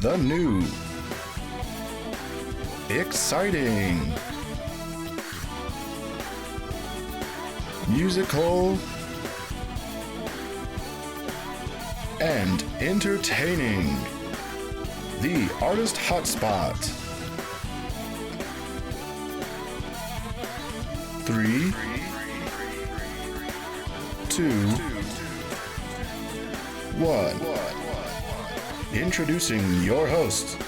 the new, exciting, musical, and entertaining. The Artist Hotspot. 3, 2, 1. Introducing your host,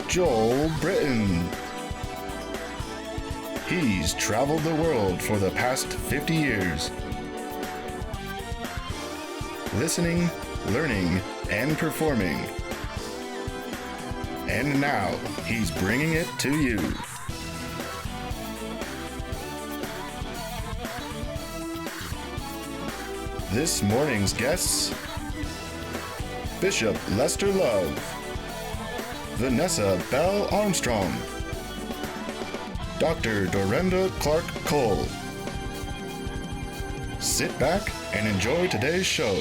Joel Britton. He's traveled the world for the past 50 years, listening, learning, and performing. And now he's bringing it to you. This morning's guests: Bishop Lester Love, Vanessa Bell Armstrong, Dr. Dorinda Clark-Cole. Sit back and enjoy today's show.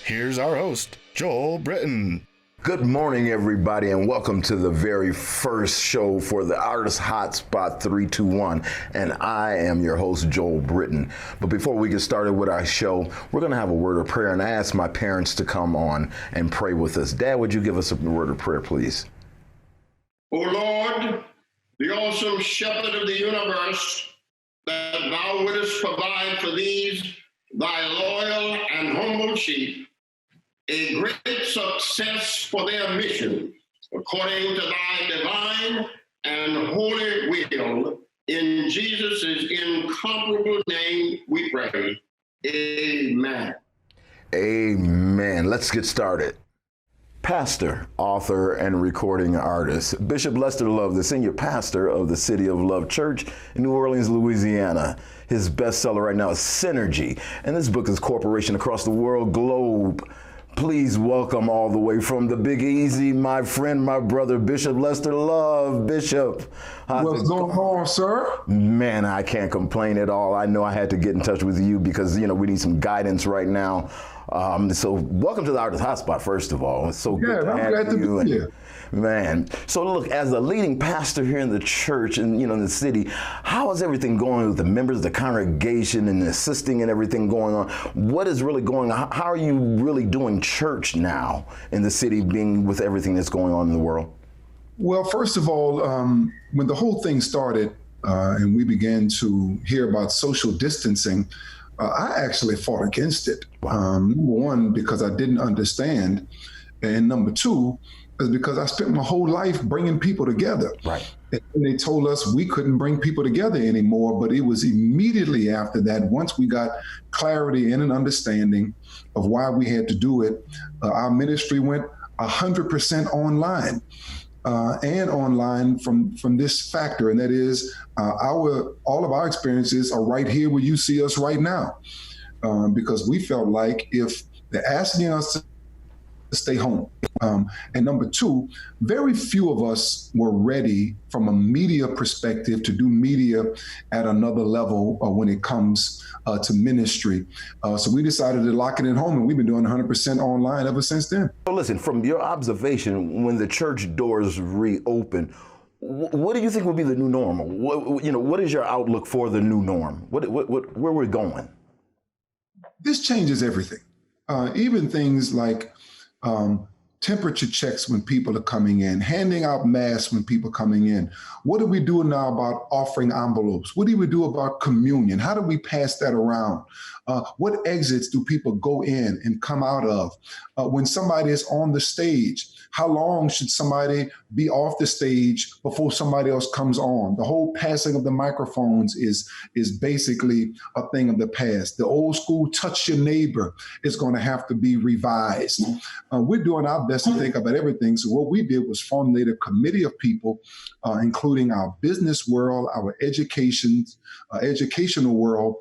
Here's our host, Joel Britton. Good morning, everybody, and welcome to the very first show for the Artist Hotspot 321. And I am your host, Joel Britton. But before we get started with our show, we're going to have a word of prayer, and I asked my parents to come on and pray with us. Dad, would you give us a word of prayer, please? O Lord, the awesome shepherd of the universe, that thou wouldest provide for these thy loyal and humble sheep a great success for their mission, according to thy divine and holy will. In Jesus' incomparable name we pray. Amen. Amen. Let's get started. Pastor, author, and recording artist, Bishop Lester Love, the senior pastor of the City of Love Church in New Orleans, Louisiana. His bestseller right now is Synergy, and this book is Corporation Across the World Globe. Please welcome all the way from the Big Easy, my friend, my brother, Bishop Lester Love. Bishop, what's going on, sir? Man, I can't complain at all. I know I had to get in touch with you because, we need some guidance right now. So welcome to the Artist Hotspot, first of all. It's so good to have you. Man, so look, as a leading pastor here in the church and, in the city, how is everything going with the members of the congregation and assisting and everything going on? What is really going on? How are you really doing church now in the city, being with everything that's going on in the world? Well, first of all, when the whole thing started and we began to hear about social distancing, I actually fought against it. Wow. Number one, because I didn't understand. And number two, is because I spent my whole life bringing people together. Right. And they told us we couldn't bring people together anymore, but it was immediately after that, once we got clarity and an understanding of why we had to do it, our ministry went 100% online. And online from this factor, and that is all of our experiences are right here where you see us right now, because we felt like if they're asking us to stay home. And number two, very few of us were ready from a media perspective to do media at another level when it comes to ministry. So we decided to lock it at home, and we've been doing 100% online ever since then. So listen, from your observation, when the church doors reopen, what do you think will be the new normal? What is your outlook for the new norm? Where we're going? This changes everything. Even things like temperature checks when people are coming in, handing out masks when people are coming in. What do we do now about offering envelopes? What do we do about communion? How do we pass that around? What exits do people go in and come out of? When somebody is on the stage, how long should somebody be off the stage before somebody else comes on? The whole passing of the microphones is basically a thing of the past. The old school touch your neighbor is going to have to be revised. We're doing our best to think about everything. So what we did was formulate a committee of people, including our business world, our educational world,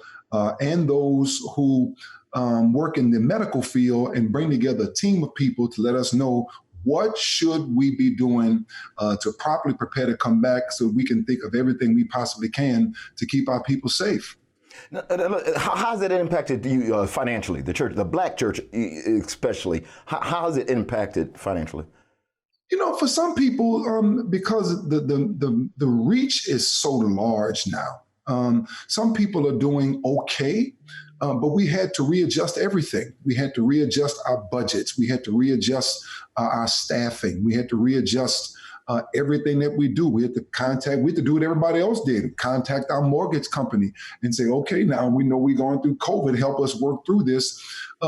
and those who work in the medical field, and bring together a team of people to let us know what should we be doing to properly prepare to come back, so we can think of everything we possibly can to keep our people safe. Now, how has it impacted you financially? The church, the Black church especially. How has it impacted financially? You know, for some people, because the reach is so large now, some people are doing okay, but we had to readjust everything. We had to readjust our budgets. We had to readjust our staffing. We had to readjust everything that we do. We had to do what everybody else did, contact our mortgage company and say, okay, now we know we're going through COVID, help us work through this.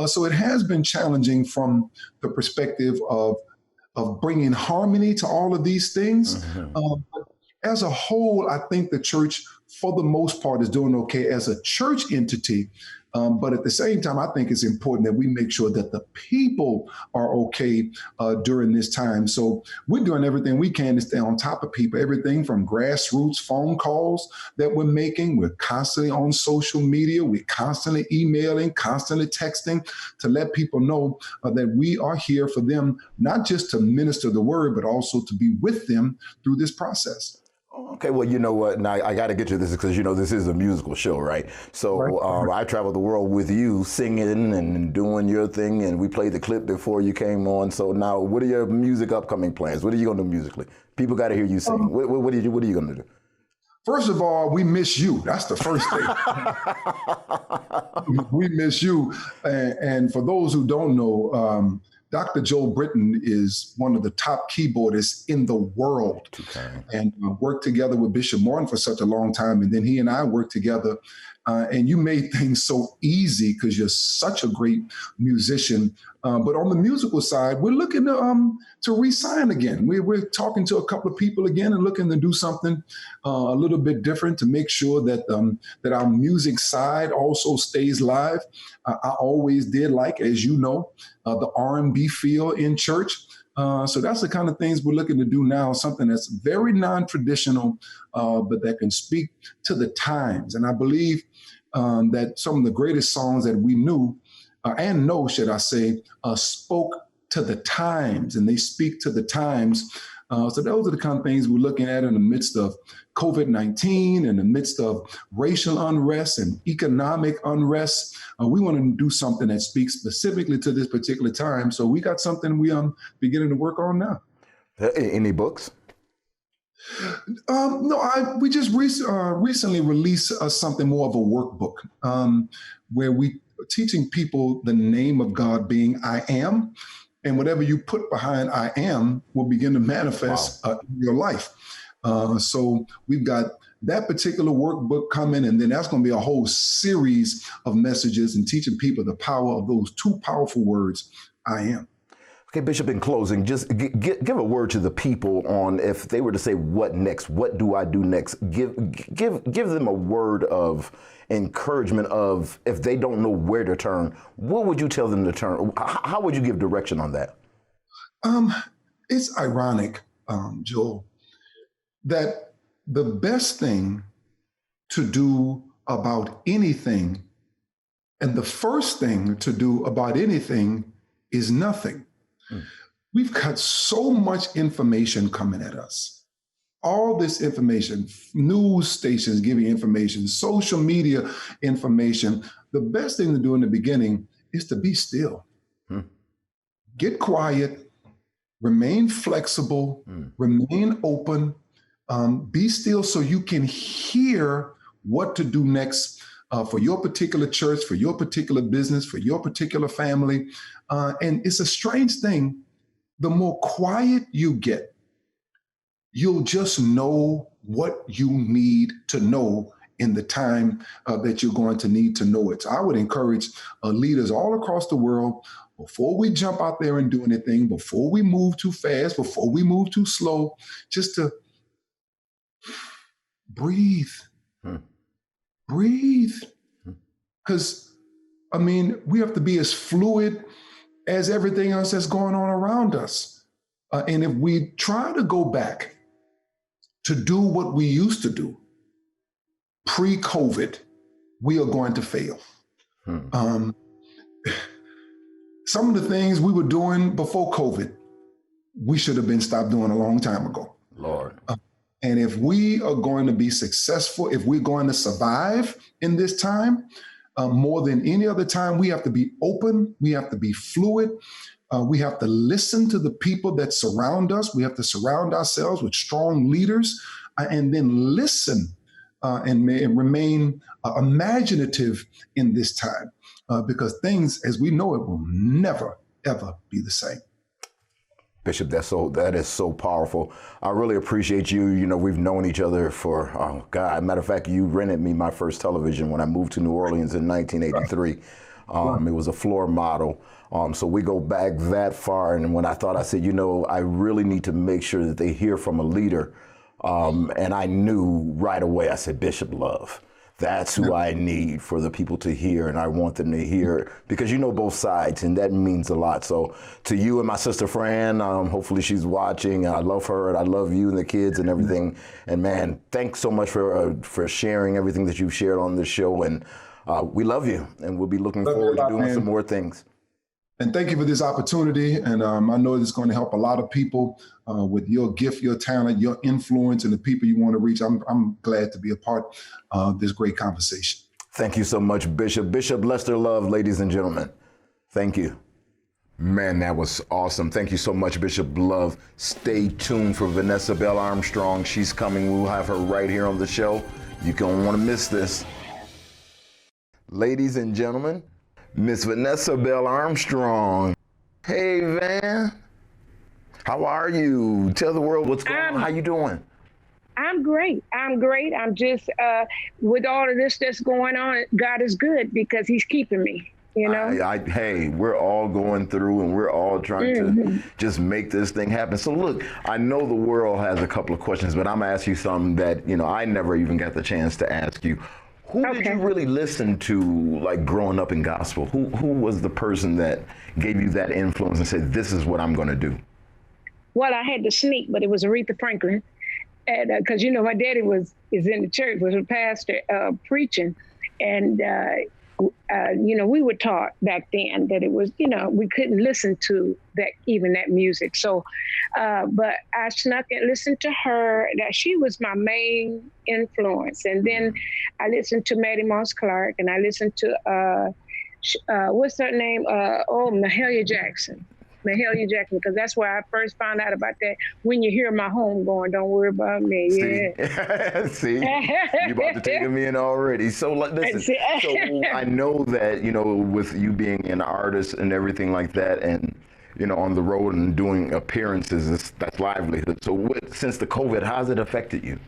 So it has been challenging from the perspective of bringing harmony to all of these things. But as a whole, I think the church, for the most part, is doing okay as a church entity. But at the same time, I think it's important that we make sure that the people are okay during this time. So we're doing everything we can to stay on top of people, everything from grassroots phone calls that we're making. We're constantly on social media. We're constantly emailing, constantly texting to let people know that we are here for them, not just to minister the word, but also to be with them through this process. Okay, well, you know what? Now I got to get to this because, you know, this is a musical show, right? So I traveled the world with you singing and doing your thing, and we played the clip before you came on. So now, what are your music upcoming plans? What are you going to do musically? People got to hear you sing. What are you going to do? First of all, we miss you. That's the first thing. We miss you. And for those who don't know, Dr. Joel Britton is one of the top keyboardists in the world, and worked together with Bishop Morton for such a long time. And then he and I worked together, and you made things so easy because you're such a great musician. But on the musical side, we're looking to re-sign again. We're talking to a couple of people again and looking to do something a little bit different to make sure that that our music side also stays live. I always did like, as you know, the R&B feel in church. So that's the kind of things we're looking to do now, something that's very non-traditional, but that can speak to the times. And I believe that some of the greatest songs that we knew and know, should I say, spoke to the times, and they speak to the times. So those are the kind of things we're looking at in the midst of COVID-19, in the midst of racial unrest and economic unrest. We want to do something that speaks specifically to this particular time. So we got something we beginning to work on now. Any books? No, we just recently released something more of a workbook where we are teaching people the name of God being I am, and whatever you put behind I am will begin to manifest in your life. So we've got that particular workbook coming, and then that's going to be a whole series of messages and teaching people the power of those two powerful words, I am. Okay, Bishop, in closing, just give a word to the people on if they were to say, what next? What do I do next? Give them a word of encouragement of if they don't know where to turn, what would you tell them to turn? How would you give direction on that? It's ironic, Joel, that the best thing to do about anything and the first thing to do about anything is nothing. We've got so much information coming at us. All this information, news stations giving information, social media information. The best thing to do in the beginning is to be still. Get quiet, remain flexible, remain open, be still so you can hear what to do next for your particular church, for your particular business, for your particular family. And it's a strange thing. The more quiet you get, you'll just know what you need to know in the time that you're going to need to know it. So I would encourage leaders all across the world, before we jump out there and do anything, before we move too fast, before we move too slow, just to breathe. Breathe. Because, I mean, we have to be as fluid as everything else that's going on around us. And if we try to go back to do what we used to do pre-COVID, we are going to fail. Some of the things we were doing before COVID, we should have been stopped doing a long time ago. Lord. And if we are going to be successful, if we're going to survive in this time, more than any other time, we have to be open. We have to be fluid. We have to listen to the people that surround us. We have to surround ourselves with strong leaders and then listen and remain imaginative in this time because things, as we know it, will never, ever be the same. Bishop, that is so powerful. I really appreciate you. You know, we've known each other for, oh God, matter of fact, you rented me my first television when I moved to New Orleans in 1983. It was a floor model. So we go back that far. And when I said, you know, I really need to make sure that they hear from a leader. And I knew right away, I said, Bishop Love. That's who I need for the people to hear, and I want them to hear because you know both sides, and that means a lot. So to you and my sister Fran, hopefully she's watching. I love her, and I love you and the kids and everything. And man, thanks so much for sharing everything that you've shared on this show. And we love you, and we'll be looking forward to doing some more things. And thank you for this opportunity. And I know it's going to help a lot of people with your gift, your talent, your influence, and the people you want to reach. I'm glad to be a part of this great conversation. Thank you so much, Bishop. Bishop Lester Love, ladies and gentlemen. Thank you. Man, that was awesome. Thank you so much, Bishop Love. Stay tuned for Vanessa Bell Armstrong. She's coming. We'll have her right here on the show. You don't want to miss this. Ladies and gentlemen, Miss Vanessa Bell Armstrong. Hey, Van. How are you? Tell the world what's going on. How you doing? I'm great. I'm just, with all of this that's going on, God is good because he's keeping me, you know? Hey, we're all going through and we're all trying to just make this thing happen. So look, I know the world has a couple of questions, but I'm gonna ask you something that, you know, I never even got the chance to ask you. Who did you really listen to, like, growing up in gospel? Who was the person that gave you that influence and said, this is what I'm going to do? Well, I had to sneak, but it was Aretha Franklin. And because, you know, my daddy is in the church, was a pastor preaching. And, you know, we were taught back then that it was, you know, we couldn't listen to that music. So, but I snuck and listened to her. That she was my main influence. And then I listened to Mattie Moss Clark, and I listened to, what's her name? Mahalia Jackson, because that's where I first found out about that. When you hear my home going, don't worry about me. Yeah. See, you about to take me in already. So listen, so I know that, you know, with you being an artist and everything like that, and, you know, on the road and doing appearances, that's livelihood. So since the COVID, how's it affected you?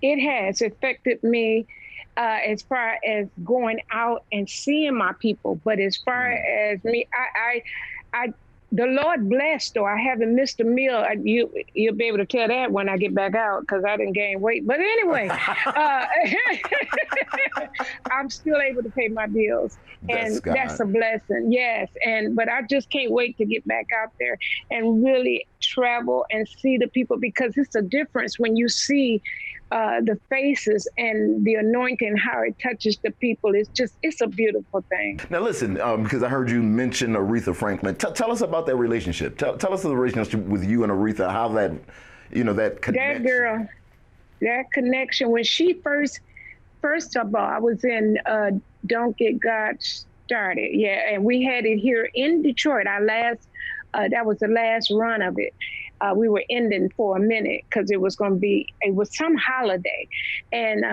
It has affected me as far as going out and seeing my people. But as far as me, I the Lord blessed, though. I haven't missed a meal. You'll be able to tell that when I get back out, because I didn't gain weight. But anyway, I'm still able to pay my bills, and that's a blessing. Yes, but I just can't wait to get back out there and really travel and see the people, because it's a difference when you see the faces and the anointing, how it touches the people. It's a beautiful thing. Now listen, because I heard you mention Aretha Franklin. Tell us about that relationship. Tell us the relationship with you and Aretha, how that, you know, that connection. That girl, that connection, when she first of all, I was in Don't Get God Started. Yeah, and we had it here in Detroit. That was the last run of it. We were ending for a minute because it was some holiday, and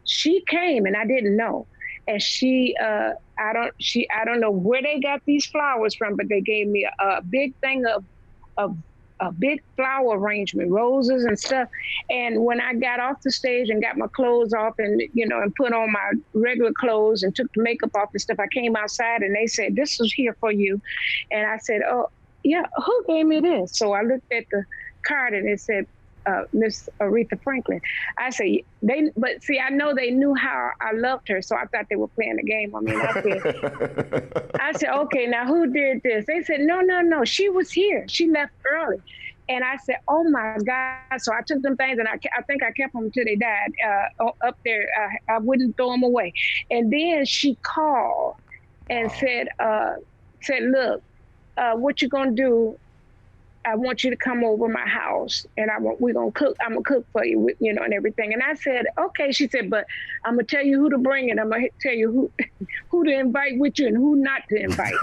she came and I didn't know, and I don't know where they got these flowers from, but they gave me a big thing of a big flower arrangement, roses and stuff. And when I got off the stage and got my clothes off and, you know, and put on my regular clothes and took the makeup off and stuff, I came outside and they said, "This is here for you," and I said, "Oh, yeah, who gave me this?" So I looked at the card and it said, Miss Aretha Franklin. I said, but see, I know they knew how I loved her, so I thought they were playing a game. I mean, I said, okay, now who did this? They said, no, she was here. She left early. And I said, oh my God. So I took them things and I think I kept them until they died up there. I wouldn't throw them away. And then she called and said, look, what you gonna do I want you to come over my house and we're going to cook. I'm going to cook for you, you know, and everything. And I said, okay. She said, but I'm going to tell you who to bring and I'm going to tell you who to invite with you and who not to invite.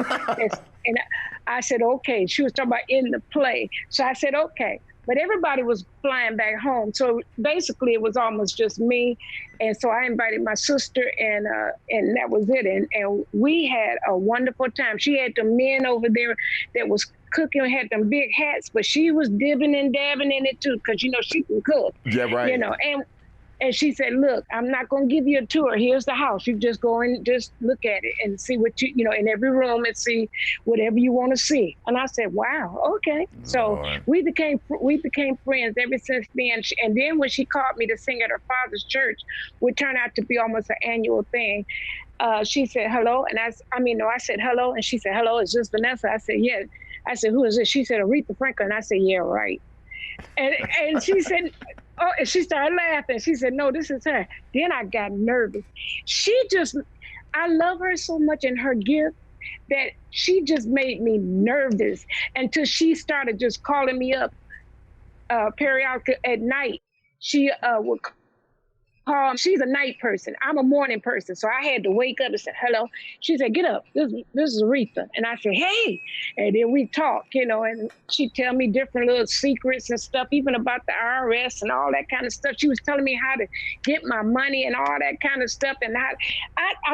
And I said, okay. She was talking about in the play. So I said, okay. But everybody was flying back home. So basically it was almost just me. And so I invited my sister and that was it. And we had a wonderful time. She had the men over there that was cooking, had them big hats, but she was dibbing and dabbing in it too, because, you know, she can cook. Yeah, right. You know, and she said, look, I'm not going to give you a tour. Here's the house. You just go and just look at it and see what you know, in every room and see whatever you want to see. And I said, wow, okay. So we became friends ever since then. And then when she called me to sing at her father's church, which turned out to be almost an annual thing, she said, hello. And I said, hello. And she said, hello, is this Vanessa? I said, yeah. I said, who is this? She said, Aretha Franklin. I said, yeah, right. And she said, oh, and she started laughing. She said, no, this is her. Then I got nervous. I love her so much in her gift that she just made me nervous until she started just calling me up periodically at night. She would call. She's a night person. I'm a morning person. So I had to wake up and say, hello. She said, get up. This is Aretha. And I said, hey. And then we talk, you know, and she'd tell me different little secrets and stuff, even about the IRS and all that kind of stuff. She was telling me how to get my money and all that kind of stuff. And I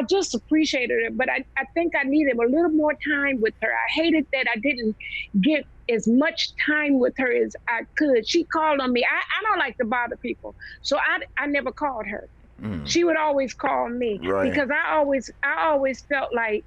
just appreciated her. But I think I needed a little more time with her. I hated that I didn't get as much time with her as I could. She called on me. I don't like to bother people. So I never called her. She would always call me because I always felt like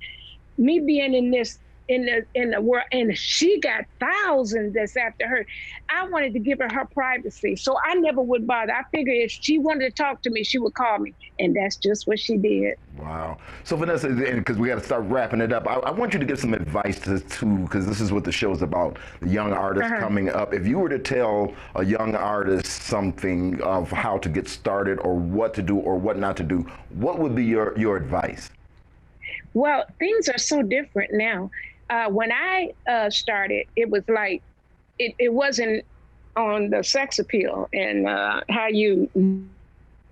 me being in the world, and she got thousands that's after her. I wanted to give her privacy, so I never would bother. I figured if she wanted to talk to me, she would call me, and that's just what she did. Wow. So Vanessa, because we got to start wrapping it up, I want you to give some advice to because this is what the show is about, the young artists coming up. If you were to tell a young artist something of how to get started or what to do or what not to do, what would be your advice? Well, things are so different now. When I started, it was like, it wasn't on the sex appeal and how you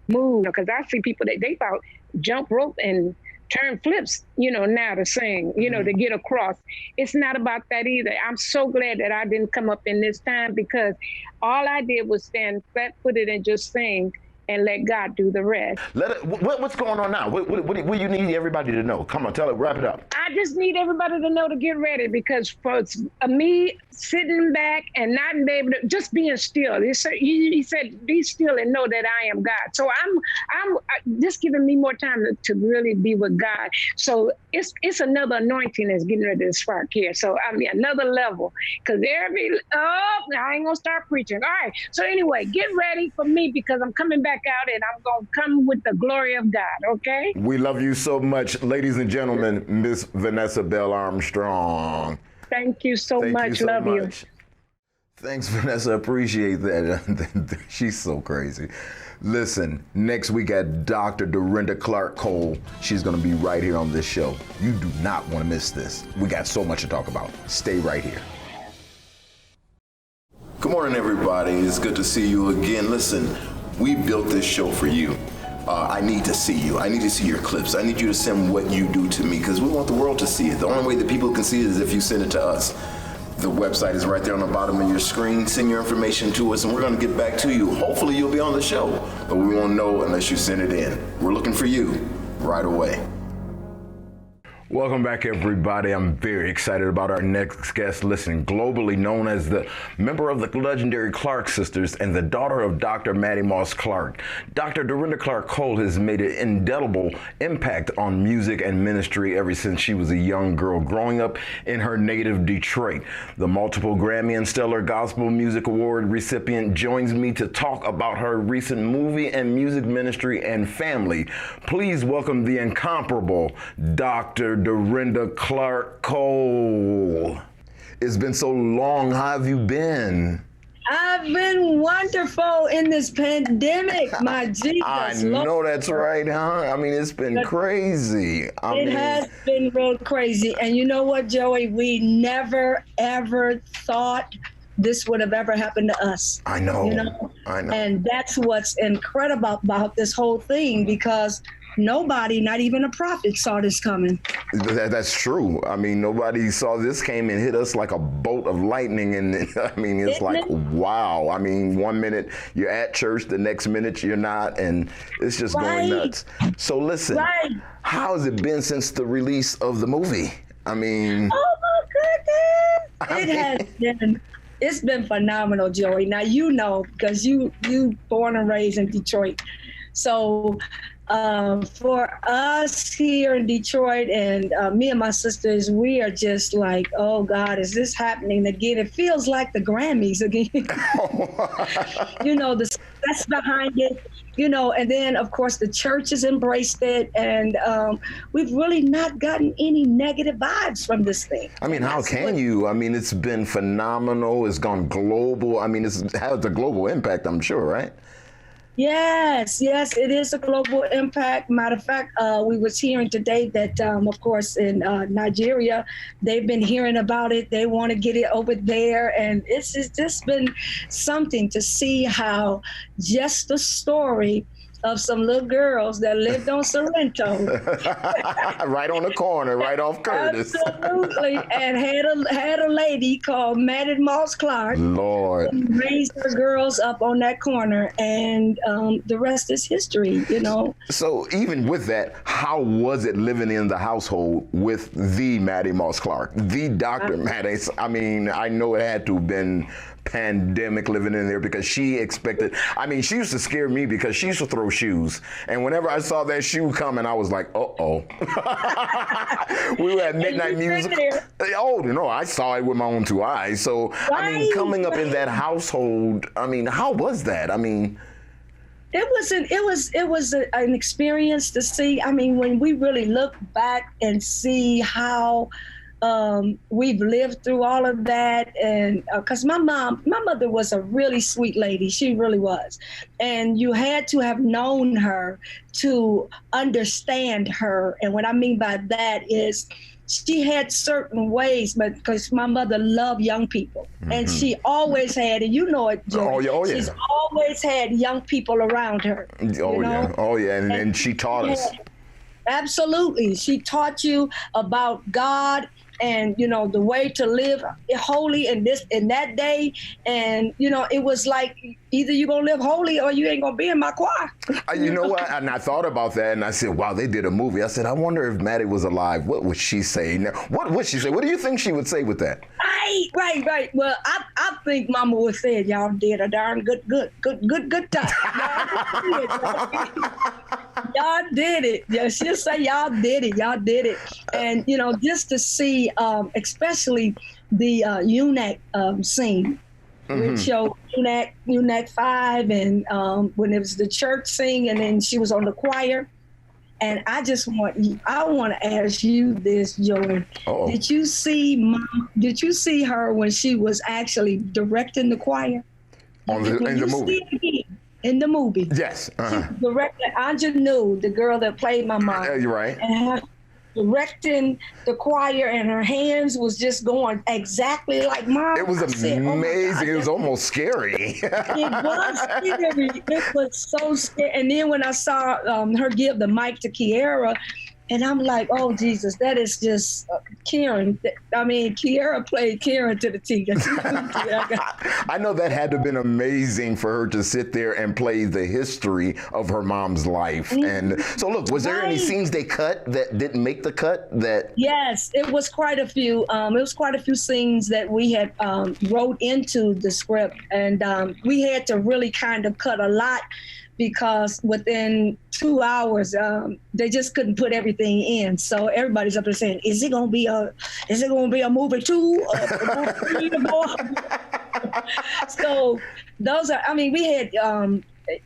move, because I see people that they thought jump rope and turn flips, you know, now to sing, you know, to get across. It's not about that either. I'm so glad that I didn't come up in this time, because all I did was stand flat-footed and just sing and let God do the rest. What's going on now? What do you need everybody to know? Come on, tell it, wrap it up. I just need everybody to know to get ready, because for me sitting back and not being able to, just being still. He said, be still and know that I am God. So I'm just giving me more time to really be with God. So it's another anointing that's getting ready to spark here. So I mean, another level, because I ain't gonna start preaching. All right. So anyway, get ready for me, because I'm coming back out and I'm going to come with the glory of God, okay? We love you so much. Ladies and gentlemen, Miss Vanessa Bell Armstrong. Thank you so much. Love you. Thanks, Vanessa. Appreciate that. She's so crazy. Listen, next we got Dr. Dorinda Clark-Cole. She's going to be right here on this show. You do not want to miss this. We got so much to talk about. Stay right here. Good morning, everybody. It's good to see you again. Listen, we built this show for you. I need to see you. I need to see your clips. I need you to send what you do to me, because we want the world to see it. The only way that people can see it is if you send it to us. The website is right there on the bottom of your screen. Send your information to us and we're going to get back to you. Hopefully you'll be on the show, but we won't know unless you send it in. We're looking for you right away. Welcome back, everybody. I'm very excited about our next guest. Listen, globally known as the member of the legendary Clark sisters and the daughter of Dr. Mattie Moss Clark, Dr. Dorinda Clark-Cole has made an indelible impact on music and ministry ever since she was a young girl growing up in her native Detroit. The multiple Grammy and Stellar Gospel Music Award recipient joins me to talk about her recent movie and music ministry and family. Please welcome the incomparable Dr. Dorinda Clark-Cole. It's been so long. How have you been? I've been wonderful in this pandemic, my Jesus. I know that's right, huh? I mean, it's been crazy. It has been real crazy. And you know what, Joey? We never, ever thought this would have ever happened to us. I know. I know. And that's what's incredible about this whole thing, because nobody, not even a prophet, saw this coming. That's true. I mean, nobody saw this came and hit us like a bolt of lightning. And I mean, it's like, wow. I mean, 1 minute you're at church, the next minute you're not, and it's just going nuts. So listen, how has it been since the release of the movie? I mean, oh my goodness, it's been phenomenal, Joey. Now you know, because you born and raised in Detroit, so. For us here in Detroit, and me and my sisters, we are just like, oh God, is this happening again? It feels like the Grammys again. You know, the success behind it, you know, and then of course the church has embraced it, and we've really not gotten any negative vibes from this thing. I mean, how can you? I mean, it's been phenomenal. It's gone global. I mean, it's had a global impact, I'm sure, right? Yes, it is a global impact. Matter of fact, we was hearing today that, of course, in Nigeria, they've been hearing about it. They want to get it over there. And it's just been something to see how just the story of some little girls that lived on Sorrento. Right on the corner, right off Curtis. Absolutely, and had a lady called Mattie Moss Clark. Lord. Who raised her girls up on that corner, and the rest is history, you know. So even with that, how was it living in the household with the Mattie Moss Clark, the Dr. Mattie? I mean, I know it had to have been pandemic living in there, because she expected, I mean, she used to scare me because she used to throw shoes. And whenever I saw that shoe coming, I was like, uh-oh. We were at midnight music. Oh, no, I saw it with my own two eyes. So, I mean, coming up in that household, I mean, how was that? I mean, it was an experience to see. I mean, when we really look back and see how we've lived through all of that, and because my mother was a really sweet lady. She really was. And you had to have known her to understand her. And what I mean by that is she had certain ways, but because my mother loved young people, and she always had, and you know it, Joey, she's always had young people around her. And she taught us. Absolutely. She taught you about God, and you know the way to live holy in that day, and you know it was like either you're gonna live holy or you ain't gonna be in my choir. You know what? And I thought about that, and I said, "Wow, they did a movie." I said, "I wonder if Mattie was alive. What would she say?" Now, what would she say? What do you think she would say with that? Right. Well, I think Mama would say, "Y'all did a darn good time. Y'all did it." Yeah, she'll say, "Y'all did it." And you know, just to see, especially the eunuch scene, which showed eunuch 5, and when it was the church sing, and then she was on the choir. And I want to ask you this, Joey. Did you see her when she was actually directing the choir? In the movie? In the movie. Yes. She directed Anjanou, the girl that played my mom. You're right. And her directing the choir, and her hands was just going exactly like mom. It was amazing. Oh, it was almost scary. It was scary. It was so scary. And then when I saw her give the mic to Kiara, and I'm like, oh, Jesus, that is just Karen. I mean, Kiara played Karen to the T. I know that had to have been amazing for her to sit there and play the history of her mom's life. And so, look, was there any scenes they cut that didn't make the cut? Yes, it was quite a few. It was quite a few scenes that we had wrote into the script. And we had to really kind of cut a lot, because within 2 hours, they just couldn't put everything in. So everybody's up there saying, "Is it gonna be a movie 2? So those are. I mean, we had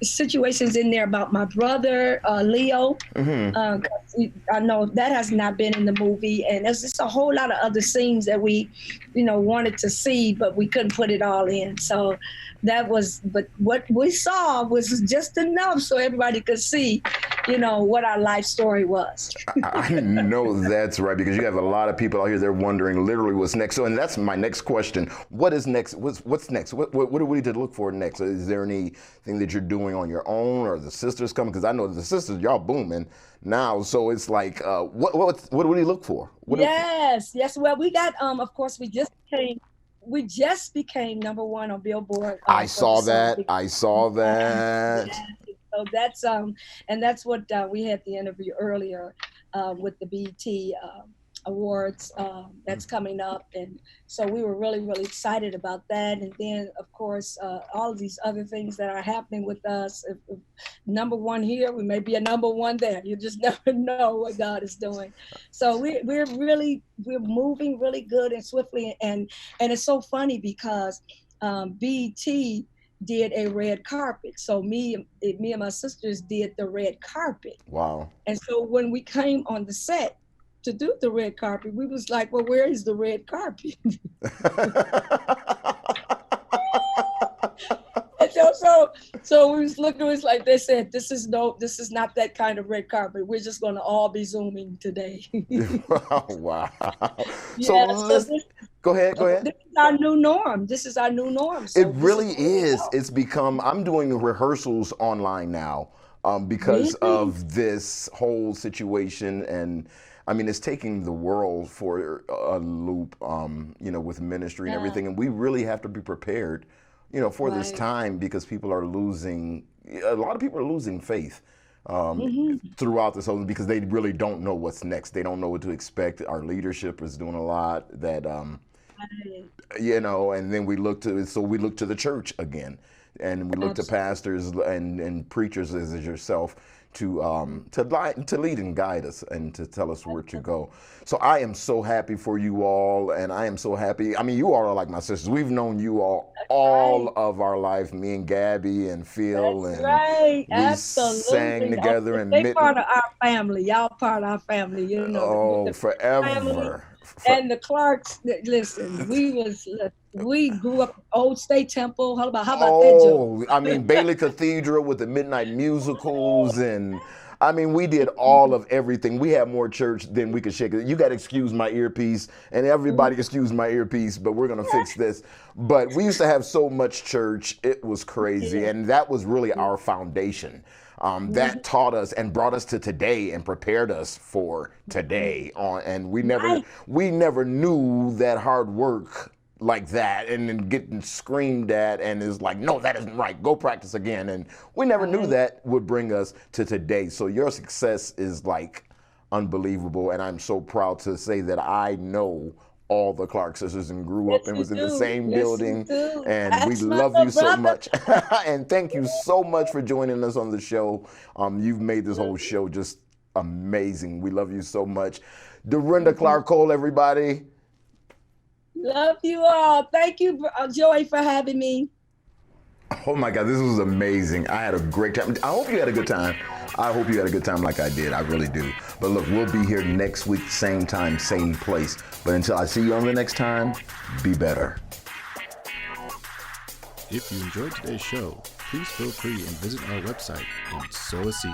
situations in there about my brother Leo. I know that has not been in the movie, and there's just a whole lot of other scenes that we, wanted to see, but we couldn't put it all in. So but what we saw was just enough so everybody could see, what our life story was. I know that's right, because you have a lot of people out here, they're wondering literally what's next. So, and that's my next question. What is next? What's next? What do we need to look for next? Is there anything that you're doing on your own, or the sisters coming? Because I know the sisters, y'all booming now. So it's like, what do we look for? Yes. Well, we got, of course, we just became number one on Billboard. I saw that. Yeah. So that's and that's what we had the interview earlier with the BET Awards that's coming up, and so we were really, really excited about that. And then, of course, all of these other things that are happening with us. If number one here, we may be a number one there. You just never know what God is doing. So we're moving really good and swiftly, and it's so funny because BET did a red carpet. So me and my sisters did the red carpet. Wow. And so when we came on the set to do the red carpet, we was like, well, where is the red carpet? And so we was looking, it was like they said, this is not that kind of red carpet. We're just gonna all be Zooming today. Oh, wow. Yeah, Go ahead. This is our new norm. So it really is. It's become, I'm doing rehearsals online now because of this whole situation. And I mean, it's taking the world for a loop, with ministry and everything. And we really have to be prepared, for this time, because a lot of people are losing faith throughout this whole, because they really don't know what's next. They don't know what to expect. Our leadership is doing a lot that, and then we look to the church again, and we look to pastors and preachers as yourself to lead and guide us and to tell us where to go. So I am so happy for you all, and I am so happy. I mean, you all are like my sisters. We've known you all of our life, me and Gabby and Phil. That's and right. we Absolutely. sang together. And they part of our family. Y'all part of our family. Forever. Family. And the Clarks, listen, we grew up Old State Temple. How about that joke? I mean, Bailey Cathedral with the midnight musicals, and I mean, we did all of everything. We had more church than we could shake it. You got to excuse my earpiece, and everybody excuse my earpiece, but we're going to fix this. But we used to have so much church. It was crazy, and that was really our foundation. That taught us and brought us to today and prepared us for today. And we never knew that hard work like that, and then getting screamed at, and is like, no, that isn't right. Go practice again. And we never knew that would bring us to today. So your success is like unbelievable, and I'm so proud to say that I know all the Clark sisters and grew up and was in the same building, and we love you so much. And thank you so much for joining us on the show. You've made this whole show just amazing. We love you so much. Dorinda Clark-Cole, everybody. Love you all. Thank you, Joy, for having me. Oh my God, this was amazing. I had a great time. I hope you had a good time. I hope you had a good time like I did. I really do. But look, we'll be here next week, same time, same place. But until I see you on the next time, be better. If you enjoyed today's show, please feel free and visit our website and sow a seed.